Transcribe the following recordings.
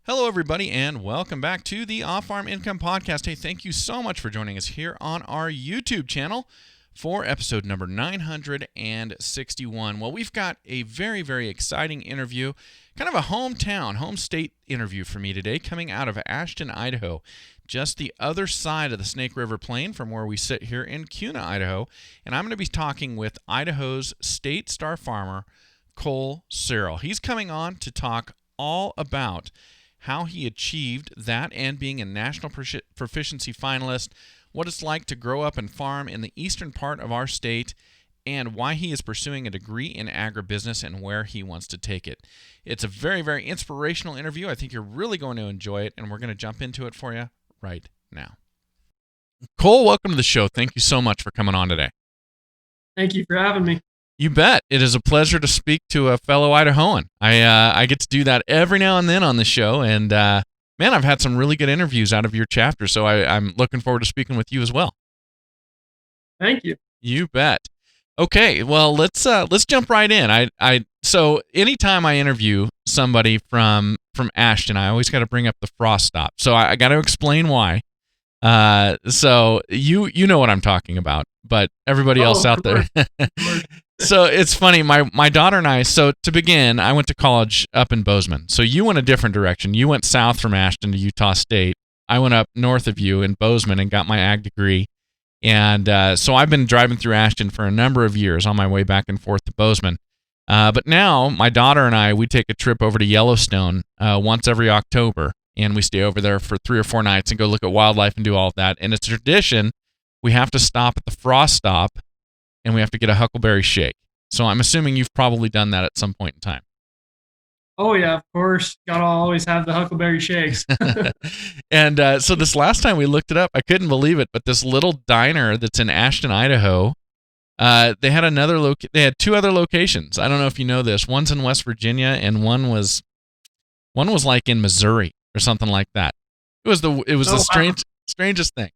Hello, everybody, and welcome back to the Off-Farm Income Podcast. Hey, thank you so much for joining us here on our YouTube channel for episode number 961. Well, we've got a very, very exciting interview, kind of a home state interview for me today, coming out of Ashton, Idaho, just the other side of the Snake River Plain from where we sit here in Kuna, Idaho. And I'm going to be talking with Idaho's state star farmer, Cole Searle. He's coming on to talk all about how he achieved that and being a national proficiency finalist, what it's like to grow up and farm in the eastern part of our state, and why he is pursuing a degree in agribusiness and where he wants to take it. It's a very, very inspirational interview. I think you're really going to enjoy it, and we're going to jump into it for you right now. Cole, welcome to the show. Thank you so much for coming on today. Thank you for having me. You bet. It is a pleasure to speak to a fellow Idahoan. I get to do that every now and then on the show, and man, I've had some really good interviews out of your chapter, so I'm looking forward to speaking with you as well. Thank you. You bet. Okay, well, let's jump right in. So anytime I interview somebody from Ashton, I always got to bring up the frost stop. So I got to explain why. So you know what I'm talking about, but everybody else out there. So it's funny, my daughter and I, so to begin, I went to college up in Bozeman. So you went a different direction. You went south from Ashton to Utah State. I went up north of you in Bozeman and got my ag degree. And so I've been driving through Ashton for a number of years on my way back and forth to Bozeman. But now my daughter and I, we take a trip over to Yellowstone once every October. And we stay over there for 3 or 4 nights and go look at wildlife and do all of that. And it's a tradition. We have to stop at the frost stop, and we have to get a huckleberry shake. So I'm assuming you've probably done that at some point in time. Oh, yeah, of course. Gotta always have the huckleberry shakes. And so this last time we looked it up, I couldn't believe it, but this little diner that's in Ashton, Idaho, they had they had 2 other locations. I don't know if you know this. One's in West Virginia, and one was like in Missouri or something like that. It was the strangest thing.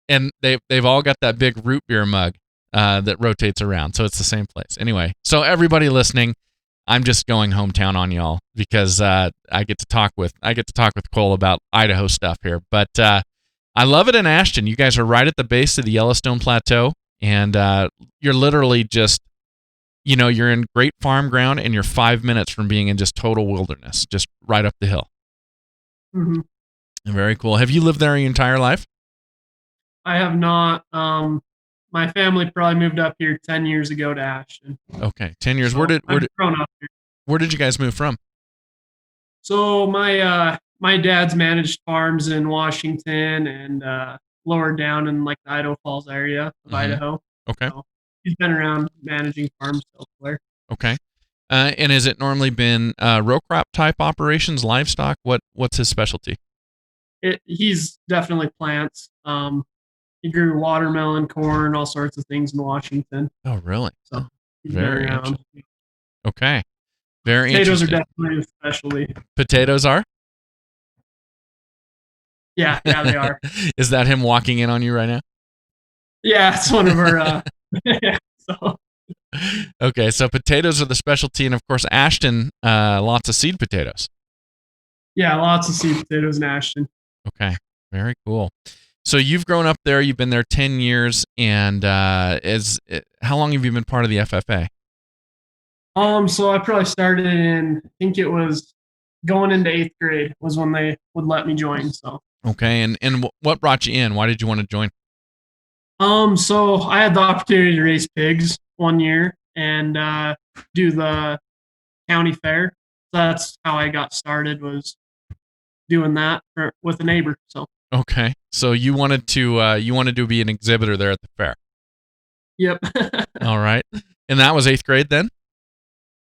And they've all got that big root beer mug that rotates around, so it's the same place. Anyway, so everybody listening, I'm just going hometown on y'all because I get to talk with Cole about Idaho stuff here. But I love it in Ashton. You guys are right at the base of the Yellowstone Plateau, and you're literally just, you're in great farm ground, and you're 5 minutes from being in just total wilderness, just right up the hill. Mm-hmm. Very cool. Have you lived there your entire life? I have not. My family probably moved up here 10 years ago to Ashton. Okay, 10 years. So Where I've grown up here. Where did you guys move from? So my dad's managed farms in Washington and lower down in like the Idaho Falls area of Idaho. Okay. So he's been around managing farms elsewhere. Okay. And has it normally been row crop type operations, livestock? What's his specialty? He's definitely plants. He grew watermelon, corn, all sorts of things in Washington. Oh, really? So he's very been around. Okay. Very Potatoes interesting. are definitely a specialty. Potatoes are? Yeah, they are. Is that him walking in on you right now? Yeah, it's one of our so. Okay, so potatoes are the specialty, and of course Ashton, lots of seed potatoes. Yeah, lots of seed potatoes in Ashton. Okay, very cool. So you've grown up there, you've been there 10 years, and how long have you been part of the FFA? So I probably started in, I think it was going into 8th grade was when they would let me join. So okay, and what brought you in? Why did you want to join? So I had the opportunity to raise pigs one year and do the county fair. So that's how I got started, was doing that with a neighbor. So okay, so you wanted to be an exhibitor there at the fair. Yep. All right, and that was 8th grade then.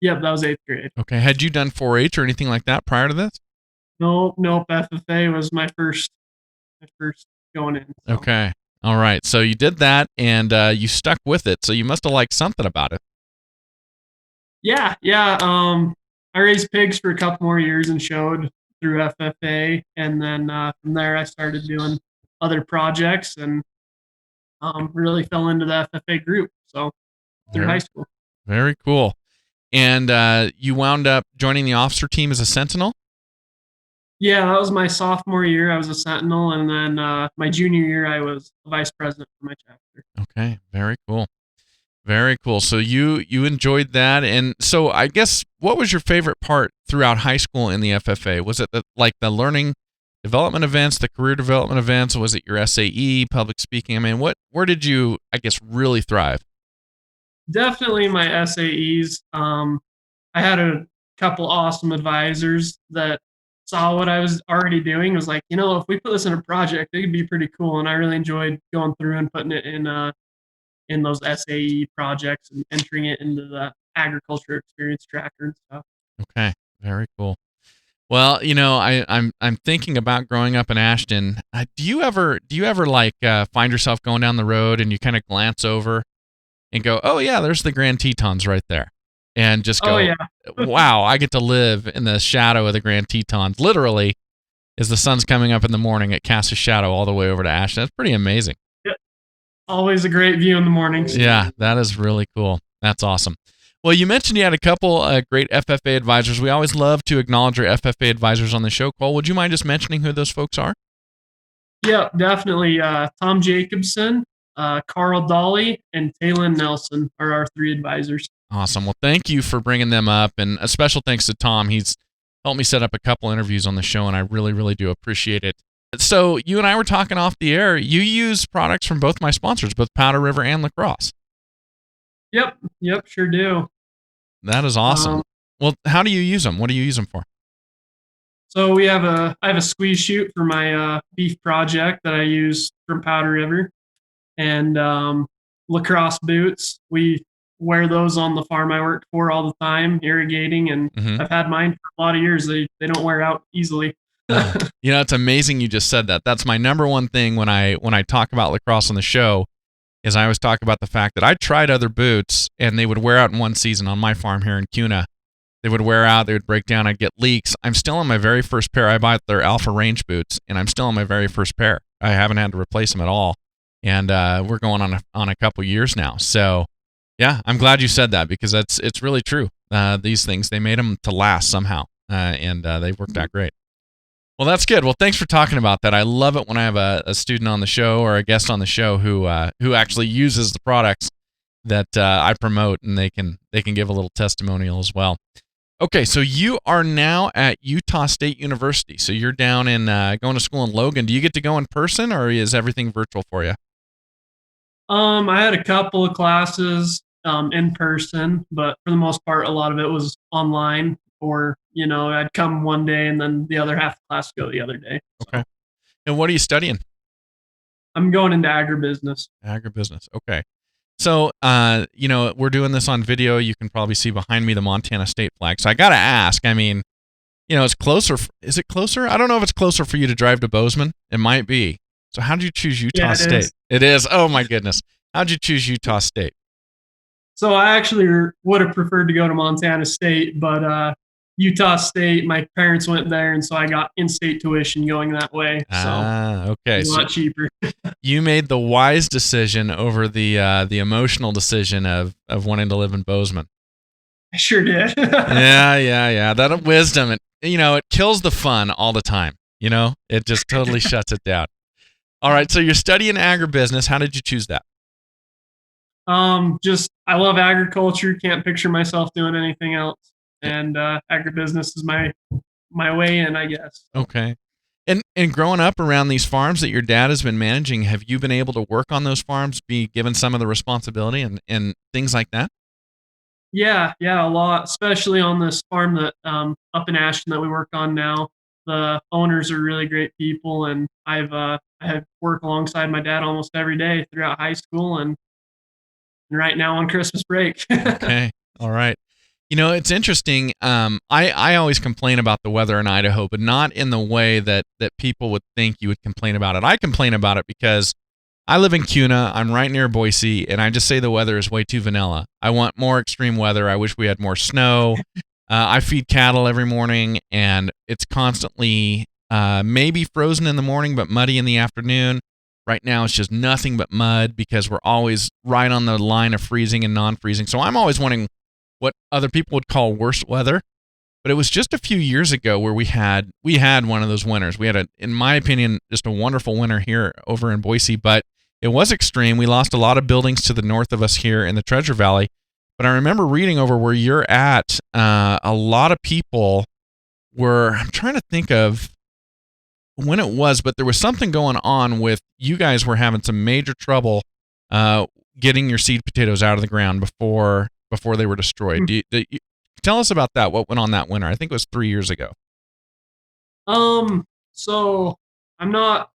Yep, that was 8th grade. Okay, had you done 4-H or anything like that prior to this? Nope. FFA was my first going in. So. Okay, all right. So you did that, and you stuck with it. So you must have liked something about it. Yeah. I raised pigs for a couple more years and showed through FFA, and then from there I started doing other projects and really fell into the FFA group. So through high school. Very cool. And you wound up joining the officer team as a sentinel? Yeah, that was my sophomore year. I was a sentinel, and then my junior year, I was vice president for my chapter. Okay, very cool. Very cool. So you enjoyed that, and so I guess what was your favorite part throughout high school in the FFA? Was it the learning development events, the career development events? Was it your SAE, public speaking? I mean, where did you, I guess, really thrive? Definitely my SAEs. I had a couple awesome advisors that saw what I was already doing. Was like, if we put this in a project, it could be pretty cool. And I really enjoyed going through and putting it in those SAE projects and entering it into the agriculture experience tracker and stuff. Okay, very cool. Well, I'm thinking about growing up in Ashton. Do you ever like find yourself going down the road and you kind of glance over and go, "Oh yeah, there's the Grand Tetons right there," and just Oh go, yeah. "Wow, I get to live in the shadow of the Grand Tetons." Literally, as the sun's coming up in the morning, it casts a shadow all the way over to Ashton. That's pretty amazing. Yep. Always a great view in the mornings. Yeah, that is really cool. That's awesome. Well, you mentioned you had a couple great FFA advisors. We always love to acknowledge our FFA advisors on the show. Cole, would you mind just mentioning who those folks are? Yeah, definitely. Tom Jacobson, Carl Dolly, and Taylor Nelson are our three advisors. Awesome. Well, thank you for bringing them up, and a special thanks to Tom. He's helped me set up a couple interviews on the show, and I really, really do appreciate it. So you and I were talking off the air. You use products from both my sponsors, both Powder River and La Crosse. Yep, sure do. That is awesome. Um, Well, how do you use them? What do you use them for? so I have a squeeze chute for my beef project that I use from Powder River, and lacrosse boots. We wear those on the farm I work for all the time, irrigating, and Mm-hmm. I've had mine for a lot of years. They don't wear out easily. It's amazing you just said that. That's my number one thing when I talk about lacrosse on the show, is I always talk about the fact that I tried other boots and they would wear out in one season on my farm here in Cuna. They would wear out, they would break down, I'd get leaks. I'm still on my very first pair. I bought their Alpha Range boots, and I'm still on my very first pair. I haven't had to replace them at all, and we're going on a couple years now. So, yeah, I'm glad you said that because it's really true. These things, they made them to last somehow, and they've worked out great. Well, that's good. Well, thanks for talking about that. I love it when I have a student on the show or a guest on the show who actually uses the products that I promote, and they can give a little testimonial as well. Okay, so you are now at Utah State University. So you're down in going to school in Logan. Do you get to go in person, or is everything virtual for you? I had a couple of classes in person, but for the most part, a lot of it was online. Or I'd come one day and then the other half of the class go the other day. So Okay. And what are you studying? I'm going into agribusiness. Agribusiness. Okay. So, we're doing this on video. You can probably see behind me the Montana state flag. So I got to ask, I mean, it's closer. Is it closer? I don't know if it's closer for you to drive to Bozeman. It might be. So how did you choose Utah Yeah, it State? is. It is. Oh my goodness. How'd you choose Utah State? So I actually would have preferred to go to Montana State, but Utah State, my parents went there, and so I got in-state tuition going that way. So Okay. it's a So lot cheaper. you made the wise decision over the emotional decision of wanting to live in Bozeman. I sure did. Yeah. That wisdom, it kills the fun all the time. It just totally shuts it down. All right, so you're studying agribusiness. How did you choose that? Just I love agriculture. Can't picture myself doing anything else, and agribusiness is my way in, I guess. Okay. And growing up around these farms that your dad has been managing, have you been able to work on those farms, be given some of the responsibility and things like that? Yeah, a lot, especially on this farm that up in Ashton that we work on now. The owners are really great people, and I have worked alongside my dad almost every day throughout high school and right now on Christmas break. Okay. All right. It's interesting. I always complain about the weather in Idaho, but not in the way that people would think you would complain about it. I complain about it because I live in Cuna. I'm right near Boise, and I just say the weather is way too vanilla. I want more extreme weather. I wish we had more snow. I feed cattle every morning, and it's constantly maybe frozen in the morning, but muddy in the afternoon. Right now, it's just nothing but mud because we're always right on the line of freezing and non-freezing. So I'm always wanting what other people would call worse weather. But it was just a few years ago where we had one of those winters. We had in my opinion, just a wonderful winter here over in Boise, but it was extreme. We lost a lot of buildings to the north of us here in the Treasure Valley. But I remember reading over where you're at, a lot of people were, I'm trying to think of when it was, but there was something going on with you guys were having some major trouble getting your seed potatoes out of the ground before they were destroyed. Tell us about that. What went on that winter? I think it was 3 years ago. So I'm not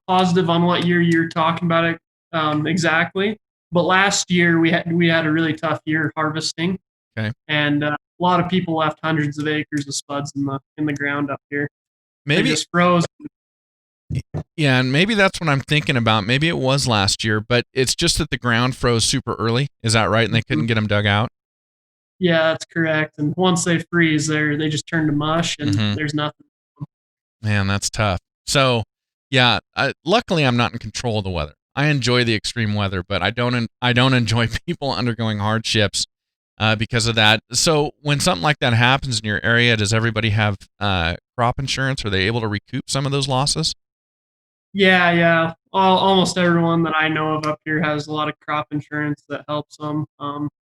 positive on what year you're talking about it exactly, but last year we had a really tough year harvesting. Okay. And a lot of people left hundreds of acres of spuds in the ground up here. Maybe they just froze. Yeah, and maybe that's what I'm thinking about. Maybe it was last year, but it's just that the ground froze super early. Is that right? And they couldn't get them dug out? Yeah, that's correct. And once they freeze, they just turn to mush, and there's nothing. Man, that's tough. So, yeah, luckily I'm not in control of the weather. I enjoy the extreme weather, but I don't enjoy people undergoing hardships because of that. So, when something like that happens in your area, does everybody have crop insurance? Are they able to recoup some of those losses? Yeah. Almost everyone that I know of up here has a lot of crop insurance that helps them.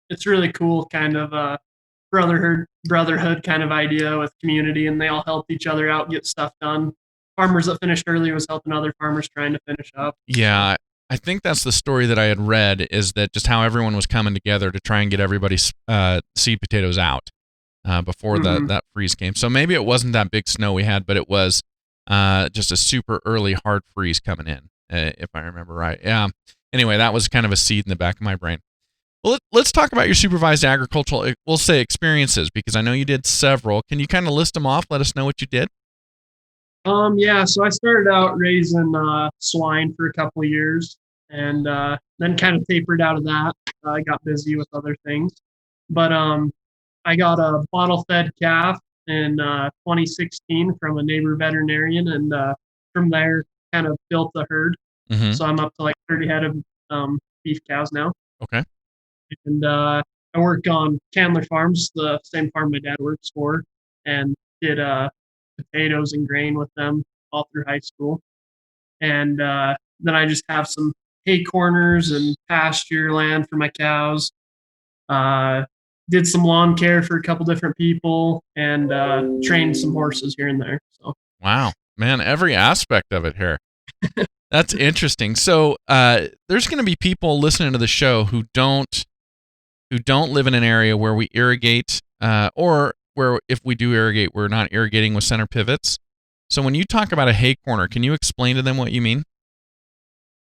It's really cool, kind of brotherhood kind of idea with community, and they all help each other out, get stuff done. Farmers that finished early was helping other farmers trying to finish up. Yeah, I think that's the story that I had read, is that just how everyone was coming together to try and get everybody's seed potatoes out before that freeze came. So maybe it wasn't that big snow we had, but it was just a super early hard freeze coming in, if I remember right. Yeah. Anyway, that was kind of a seed in the back of my brain. Well, let's talk about your supervised agricultural, we'll say, experiences, because I know you did several. Can you kind of list them off? Let us know what you did. Yeah, so I started out raising swine for a couple of years, and then kind of tapered out of that. I got busy with other things, but I got a bottle-fed calf in 2016 from a neighbor veterinarian, and from there kind of built the herd. So I'm up to like 30 head of beef cows now. Okay. And I work on Candler Farms, the same farm my dad works for, and did potatoes and grain with them all through high school. And then I just have some hay corners and pasture land for my cows. Did some lawn care for a couple different people, and trained some horses here and there. So wow, man, every aspect of it here. That's interesting. So there's going to be people listening to the show who don't live in an area where we irrigate, or where if we do irrigate, we're not irrigating with center pivots. So when you talk about a hay corner, can you explain to them what you mean?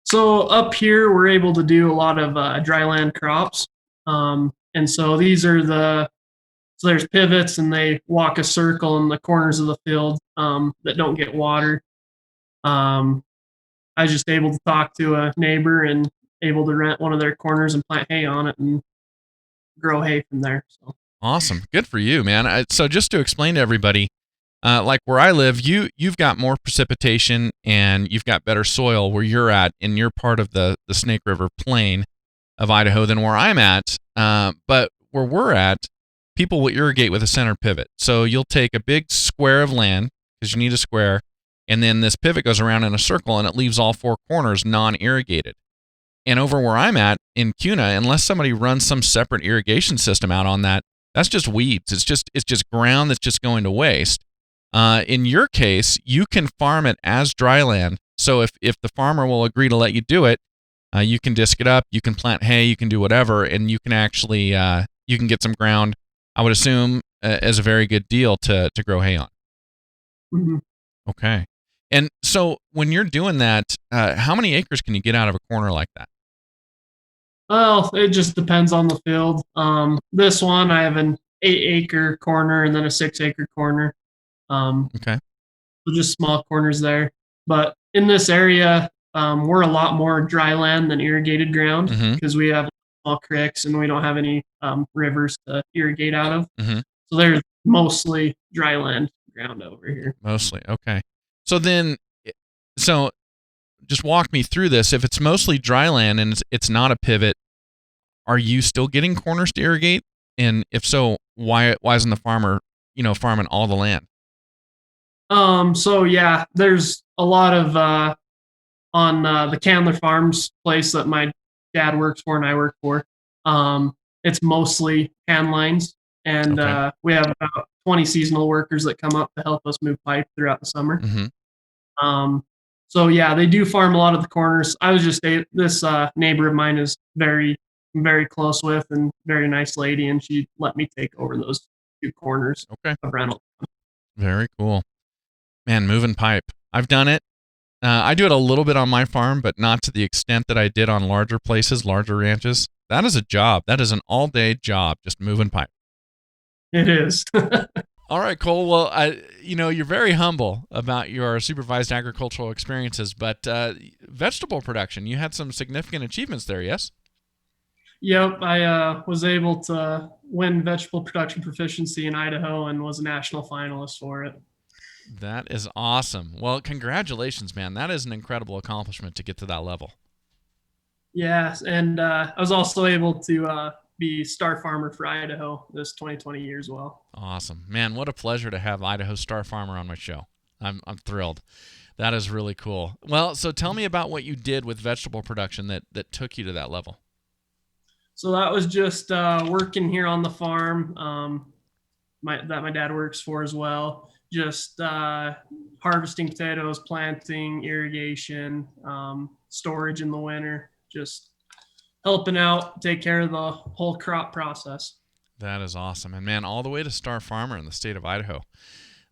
So up here, we're able to do a lot of dryland crops. And so so there's pivots, and they walk a circle in the corners of the field that don't get water. I was just able to talk to a neighbor and able to rent one of their corners and plant hay on it and grow hay from there. So awesome, good for you, man. So just to explain to everybody, like where I live, you've got more precipitation and you've got better soil where you're at in your part of the Snake River Plain of Idaho than where I'm at. But where we're at, people will irrigate with a center pivot. So you'll take a big square of land, because you need a square, and then this pivot goes around in a circle and it leaves all four corners non-irrigated. And over where I'm at in Kuna, unless somebody runs some separate irrigation system out on that, that's just weeds. It's just ground that's just going to waste. In your case, you can farm it as dry land. So if the farmer will agree to let you do it, you can disc it up, you can plant hay, you can do whatever, and you can actually you can get some ground, I would assume, as a very good deal to grow hay on. Mm-hmm. Okay. And so when you're doing that, how many acres can you get out of a corner like that? Well, it just depends on the field. This one, I have an 8-acre corner and then a 6-acre corner. Okay. So just small corners there. But in this area, we're a lot more dry land than irrigated ground, because we have small creeks and we don't have any rivers to irrigate out of. So there's mostly dry land ground over here. Mostly. Okay. So then, just walk me through this. If it's mostly dry land and it's not a pivot, are you still getting corners to irrigate? And if so, why isn't the farmer farming all the land? So yeah, there's a lot of on the Candler Farms place that my dad works for and I work for. It's mostly hand lines, and Okay. we have about 20 seasonal workers that come up to help us move pipe throughout the summer. Mm-hmm. Um, so yeah, they do farm a lot of the corners. I was just this neighbor of mine is very close with and very nice lady, and she let me take over those 2 corners Okay. of rental. Very cool. Man, moving pipe. I've done it. I do it a little bit on my farm, but not to the extent that I did on larger places, larger ranches. That is a job. That is an all-day job, just moving pipe. It is. All right, Cole. Well, you're very humble about your supervised agricultural experiences, but vegetable production, you had some significant achievements there, yes? Yep, I was able to win vegetable production proficiency in Idaho and was a national finalist for it. That is awesome. Well, congratulations, man. That is an incredible accomplishment to get to that level. Yes, and I was also able to be star farmer for Idaho this 2020 year as well. Awesome. Man, what a pleasure to have Idaho Star Farmer on my show. I'm thrilled. That is really cool. Well, so tell me about what you did with vegetable production that took you to that level. So that was just working here on the farm that my dad works for as well. Just harvesting potatoes, planting, irrigation, storage in the winter, just helping out, take care of the whole crop process. That is awesome. And man, all the way to Star Farmer in the state of Idaho.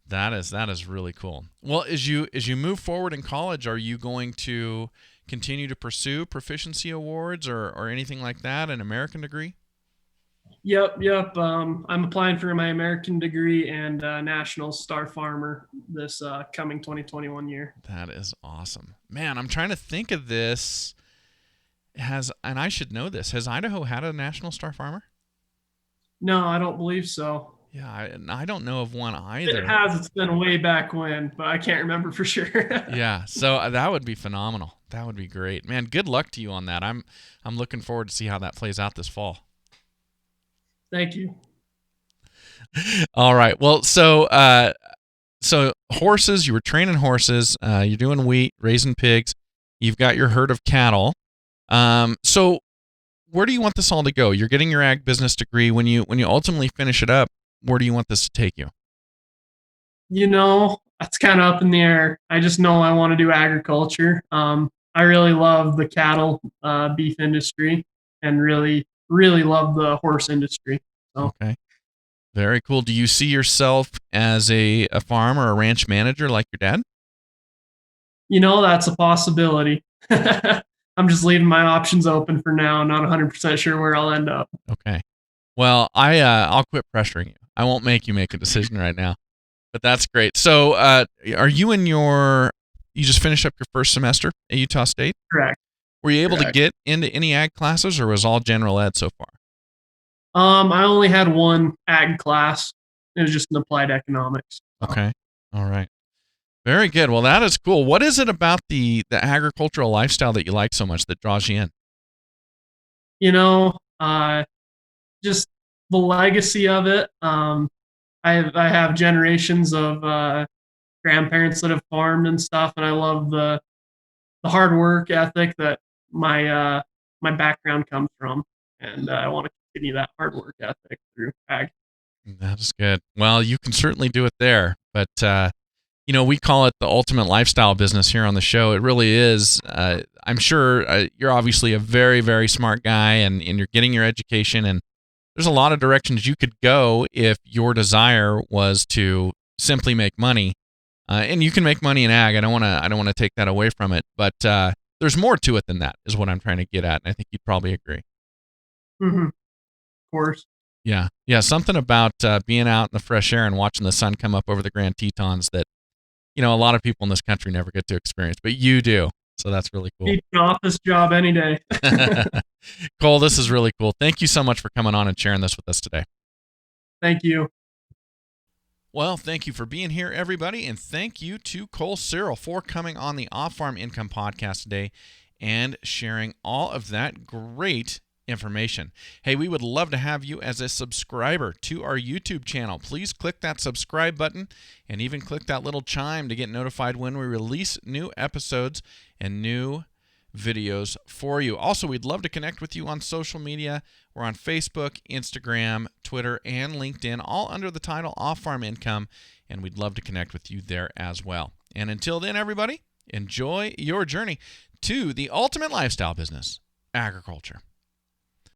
That is really cool. Well, as you move forward in college, are you going to continue to pursue proficiency awards or anything like that, an American degree? Yep. I'm applying for my American degree and National Star Farmer this coming 2021 year. That is awesome. Man, I'm trying to think of this. And I should know this. Has Idaho had a National Star Farmer? No, I don't believe so. Yeah, I don't know of one either. It has. It's been way back when, but I can't remember for sure. Yeah, so that would be phenomenal. That would be great. Man, good luck to you on that. I'm looking forward to see how that plays out this fall. Thank you. All right. Well, so horses, you were training horses, you're doing wheat, raising pigs, you've got your herd of cattle. So where do you want this all to go? You're getting your ag business degree. When you ultimately finish it up, where do you want this to take you? That's kind of up in the air. I just know I want to do agriculture. I really love the cattle, beef industry, and really love the horse industry. So. Okay. Very cool. Do you see yourself as a farm or a ranch manager like your dad? That's a possibility. I'm just leaving my options open for now. Not 100% sure where I'll end up. Okay. Well, I'll quit pressuring you. I won't make you make a decision right now. But that's great. So, are you you just finished up your first semester at Utah State? Correct. Were you able to get into any ag classes, or was all general ed so far? I only had one ag class. It was just an applied economics. Okay. All right. Very good. Well, that is cool. What is it about the agricultural lifestyle that you like so much that draws you in? Just the legacy of it. I have generations of grandparents that have farmed and stuff, and I love the hard work ethic that my background comes from, and I want to continue that hard work ethic through ag. That is good. Well, you can certainly do it there, but we call it the ultimate lifestyle business here on the show. It really is. I'm sure you're obviously a very, very smart guy, and you're getting your education, and there's a lot of directions you could go if your desire was to simply make money. And you can make money in ag. I don't want to take that away from it, but there's more to it than that, is what I'm trying to get at, and I think you'd probably agree. Mm-hmm. Of course. Yeah. Something about being out in the fresh air and watching the sun come up over the Grand Tetons that a lot of people in this country never get to experience, but you do. So that's really cool. Need an office job any day. Cole, this is really cool. Thank you so much for coming on and sharing this with us today. Thank you. Well, thank you for being here, everybody, and thank you to Cole Searle for coming on the Off Farm Income Podcast today and sharing all of that great information. Hey, we would love to have you as a subscriber to our YouTube channel. Please click that subscribe button and even click that little chime to get notified when we release new episodes and new videos for you. Also, we'd love to connect with you on social media. We're on Facebook, Instagram, Twitter, and LinkedIn, all under the title Off Farm Income, and we'd love to connect with you there as well. And until then, everybody, enjoy your journey to the ultimate lifestyle business, agriculture.